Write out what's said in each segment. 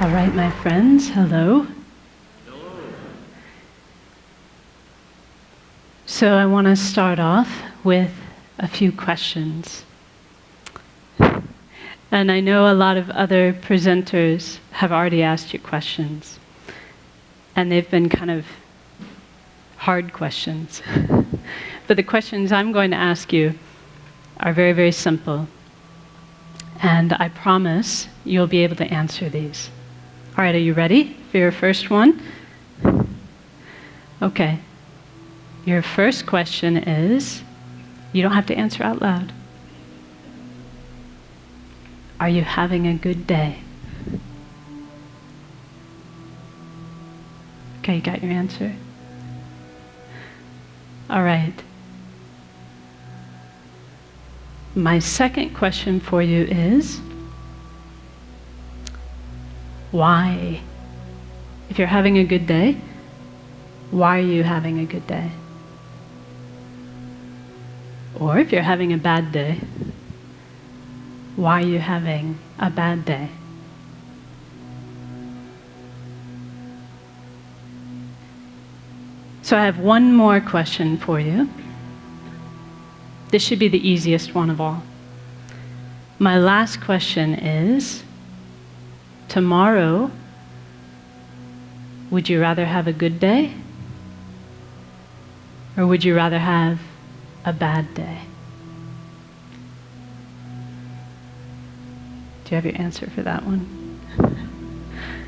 All right, my friends, hello. So I want to start off with a few questions. And I know a lot of other presenters have already asked you questions. And they've been kind of hard questions. But the questions I'm going to ask you are very, very simple. And I promise you'll be able to answer these. All right, are you ready for your first one? Okay. Your first question is, you don't have to answer out loud. Are you having a good day? Okay, you got your answer? All right. My second question for you is, why? If you're having a good day, why are you having a good day? Or if you're having a bad day, why are you having a bad day? So I have one more question for you. This should be the easiest one of all. My last question is, tomorrow, would you rather have a good day? Or would you rather have a bad day? Do you have your answer for that one?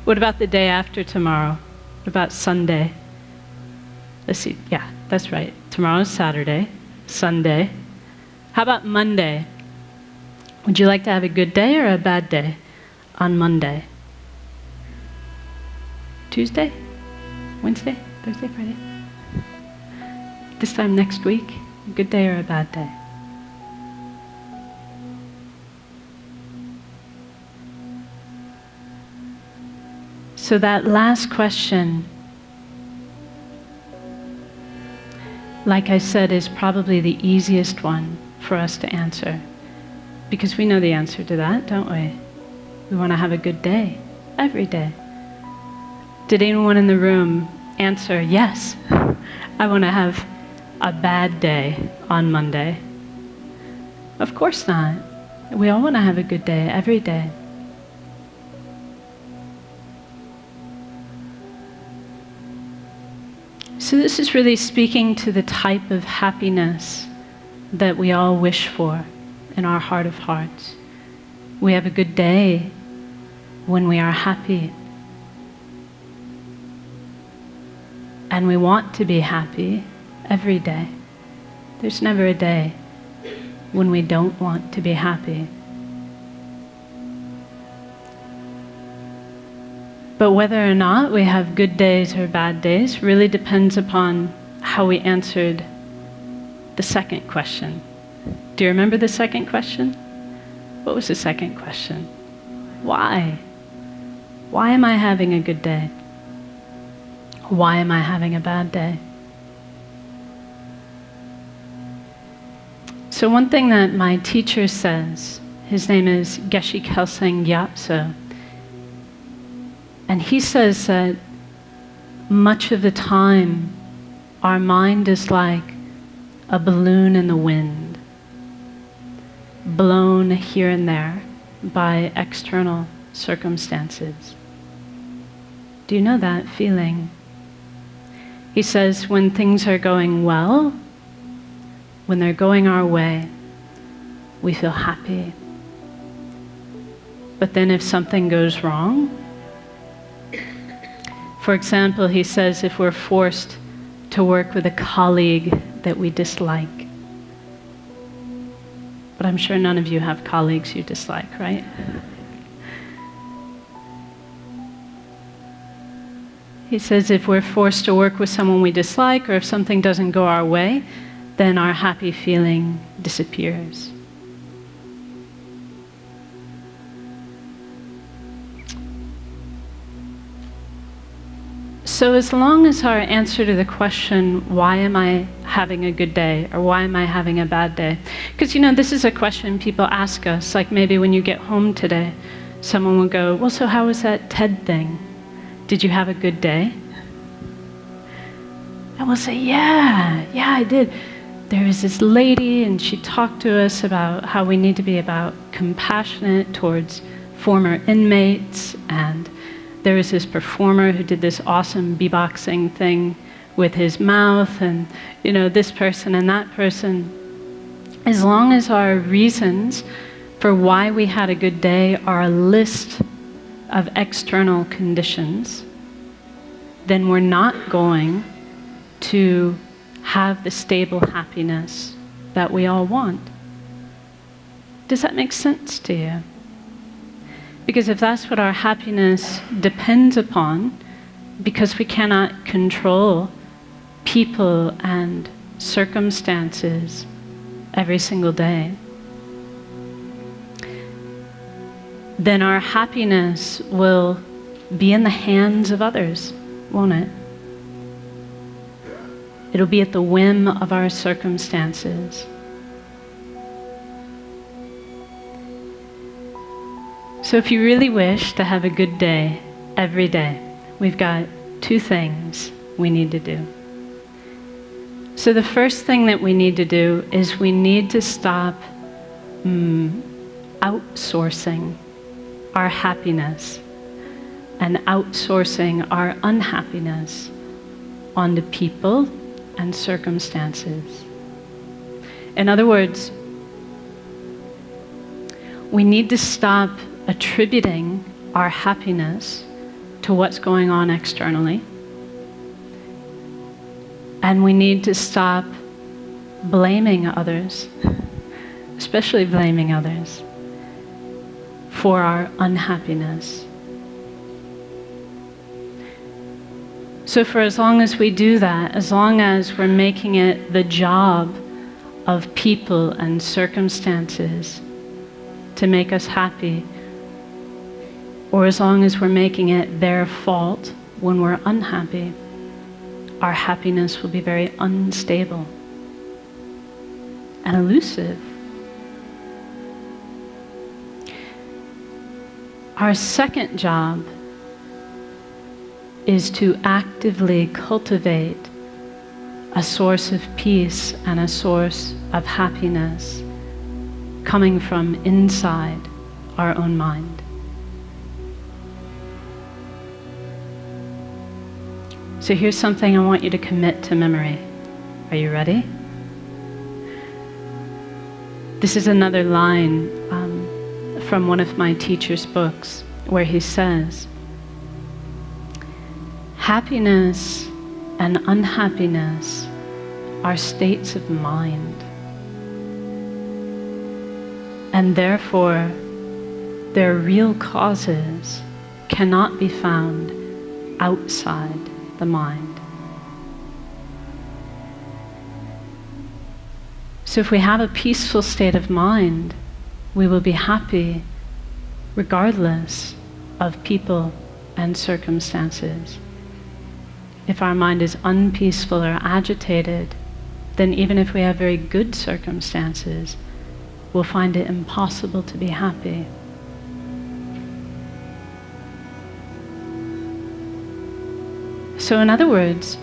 What about the day after tomorrow? What about Sunday? Let's see, yeah, that's right. Tomorrow's Saturday, Sunday. How about Monday? Would you like to have a good day or a bad day on Monday? Tuesday? Wednesday? Thursday? Friday? This time next week? A good day or a bad day? So that last question, like I said, is probably the easiest one for us to answer. Because we know the answer to that, don't we? We want to have a good day, every day. Did anyone in the room answer, yes, I want to have a bad day on Monday? Of course not. We all want to have a good day, every day. So this is really speaking to the type of happiness that we all wish for in our heart of hearts. We have a good day when we are happy. And we want to be happy every day. There's never a day when we don't want to be happy. But whether or not we have good days or bad days really depends upon how we answered the second question. Do you remember the second question? What was the second question? Why? Why am I having a good day? Why am I having a bad day? So one thing that my teacher says, his name is Geshe Kelsang Nyema, and he says that much of the time our mind is like a balloon in the wind, blown here and there by external circumstances. Do you know that feeling? He says when things are going well, when they're going our way, we feel happy. But then if something goes wrong, for example, he says if we're forced to work with a colleague that we dislike, but I'm sure none of you have colleagues you dislike, right? He says if we're forced to work with someone we dislike, or if something doesn't go our way, then our happy feeling disappears. So as long as our answer to the question, why am I having a good day, or why am I having a bad day? Because, you know, this is a question people ask us, like maybe when you get home today, someone will go, well, so how was that TED thing? Did you have a good day? And we'll say, yeah, I did. There was this lady and she talked to us about how we need to be about compassionate towards former inmates, and there was this performer who did this awesome beatboxing thing with his mouth, and this person and that person. As long as our reasons for why we had a good day are a list of external conditions, then we're not going to have the stable happiness that we all want. Does that make sense to you? Because if that's what our happiness depends upon, because we cannot control people and circumstances every single day, then our happiness will be in the hands of others, won't it? It'll be at the whim of our circumstances. So if you really wish to have a good day every day, we've got two things we need to do. So the first thing that we need to do is we need to stop outsourcing our happiness and outsourcing our unhappiness onto people and circumstances. In other words, we need to stop attributing our happiness to what's going on externally. And we need to stop blaming others, especially blaming others, for our unhappiness. So for as long as we do that, as long as we're making it the job of people and circumstances to make us happy, or as long as we're making it their fault when we're unhappy, our happiness will be very unstable and elusive. Our second job is to actively cultivate a source of peace and a source of happiness coming from inside our own mind. So here's something I want you to commit to memory. Are you ready? This is another line from one of my teacher's books where he says, happiness and unhappiness are states of mind, and therefore their real causes cannot be found outside the mind. So if we have a peaceful state of mind, we will be happy regardless of people and circumstances. If our mind is unpeaceful or agitated, then even if we have very good circumstances, we'll find it impossible to be happy. So in other words,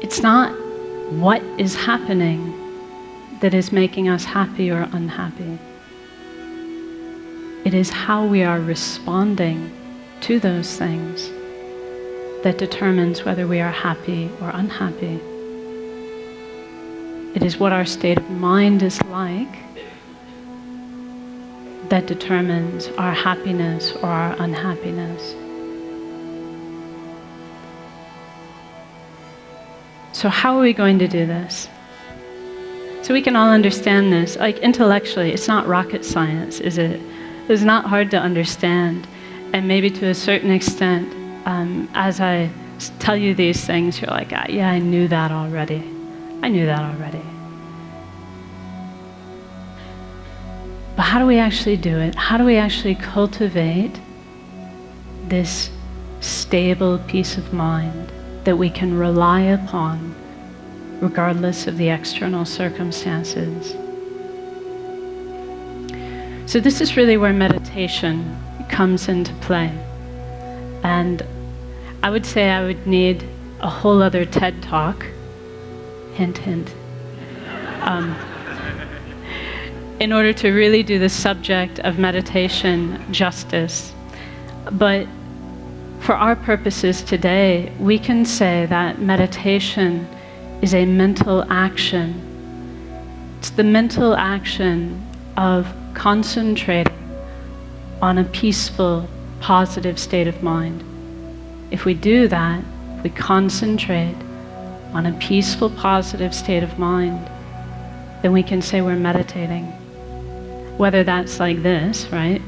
it's not what is happening that is making us happy or unhappy. It is how we are responding to those things that determines whether we are happy or unhappy. It is what our state of mind is like that determines our happiness or our unhappiness. So how are we going to do this? So we can all understand this. Like intellectually, it's not rocket science, is it? It's not hard to understand. And maybe to a certain extent, as I tell you these things, you're like, yeah, I knew that already. I knew that already. But how do we actually do it? How do we actually cultivate this stable peace of mind that we can rely upon regardless of the external circumstances? So this is really where meditation comes into play. And I would say I would need a whole other TED Talk, hint, hint, in order to really do the subject of meditation justice. But for our purposes today, we can say that meditation is a mental action. It's the mental action of concentrating on a peaceful, positive state of mind. If we do that, we concentrate on a peaceful, positive state of mind, then we can say we're meditating. Whether that's like this, right?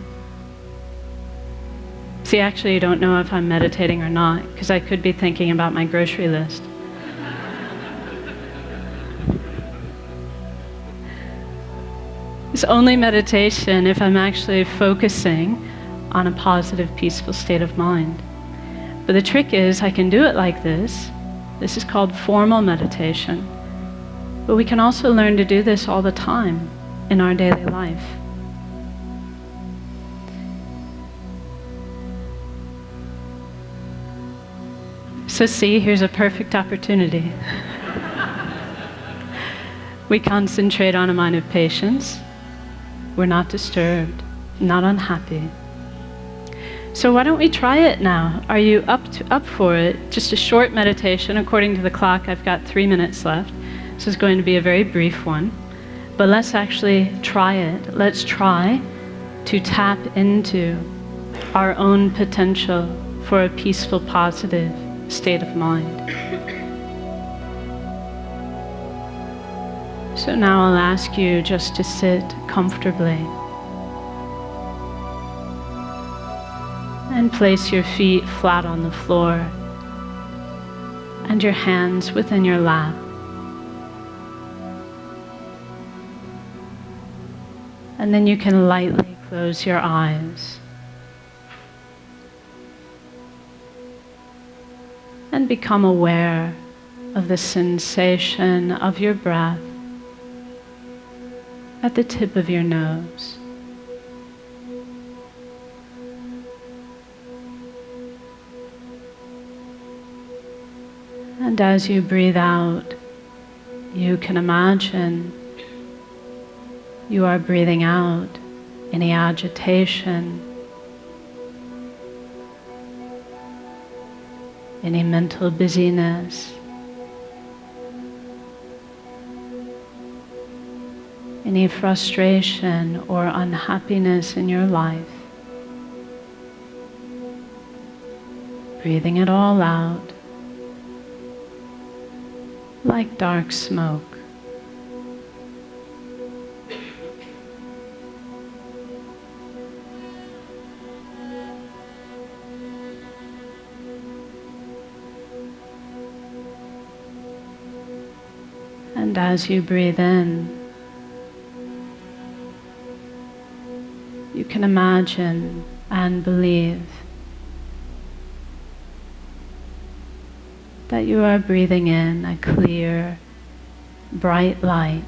See, actually, you don't know if I'm meditating or not, because I could be thinking about my grocery list. It's only meditation if I'm actually focusing on a positive, peaceful state of mind. But the trick is, I can do it like this. This is called formal meditation. But we can also learn to do this all the time in our daily life. So see, here's a perfect opportunity. We concentrate on a mind of patience. We're not disturbed, not unhappy. So why don't we try it now? Are you up for it? Just a short meditation. According to the clock, I've got 3 minutes left. This is going to be a very brief one. But let's actually try it. Let's try to tap into our own potential for a peaceful, positive state of mind. So now I'll ask you just to sit comfortably and place your feet flat on the floor and your hands within your lap. And then you can lightly close your eyes and become aware of the sensation of your breath at the tip of your nose. And as you breathe out, you can imagine you are breathing out any agitation, any mental busyness, any frustration or unhappiness in your life. Breathing it all out like dark smoke. And as you breathe in, you can imagine and believe that you are breathing in a clear, bright light,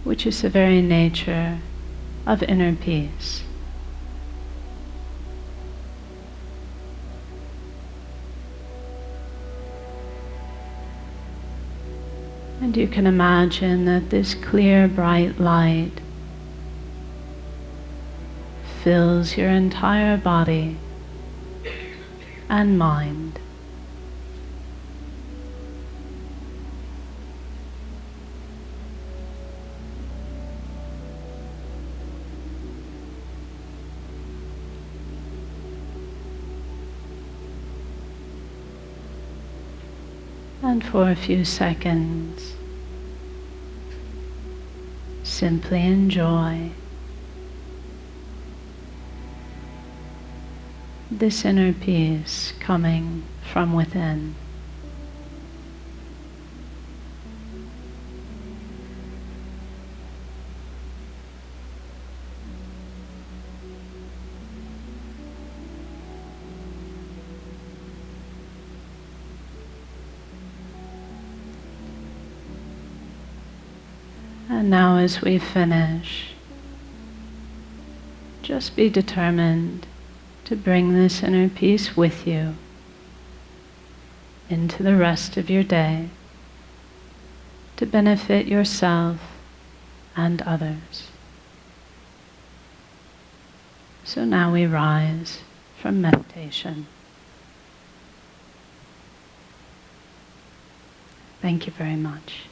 which is the very nature of inner peace. And you can imagine that this clear, bright light fills your entire body and mind. And for a few seconds, simply enjoy this inner peace coming from within. And now as we finish, just be determined to bring this inner peace with you into the rest of your day to benefit yourself and others. So now we rise from meditation. Thank you very much.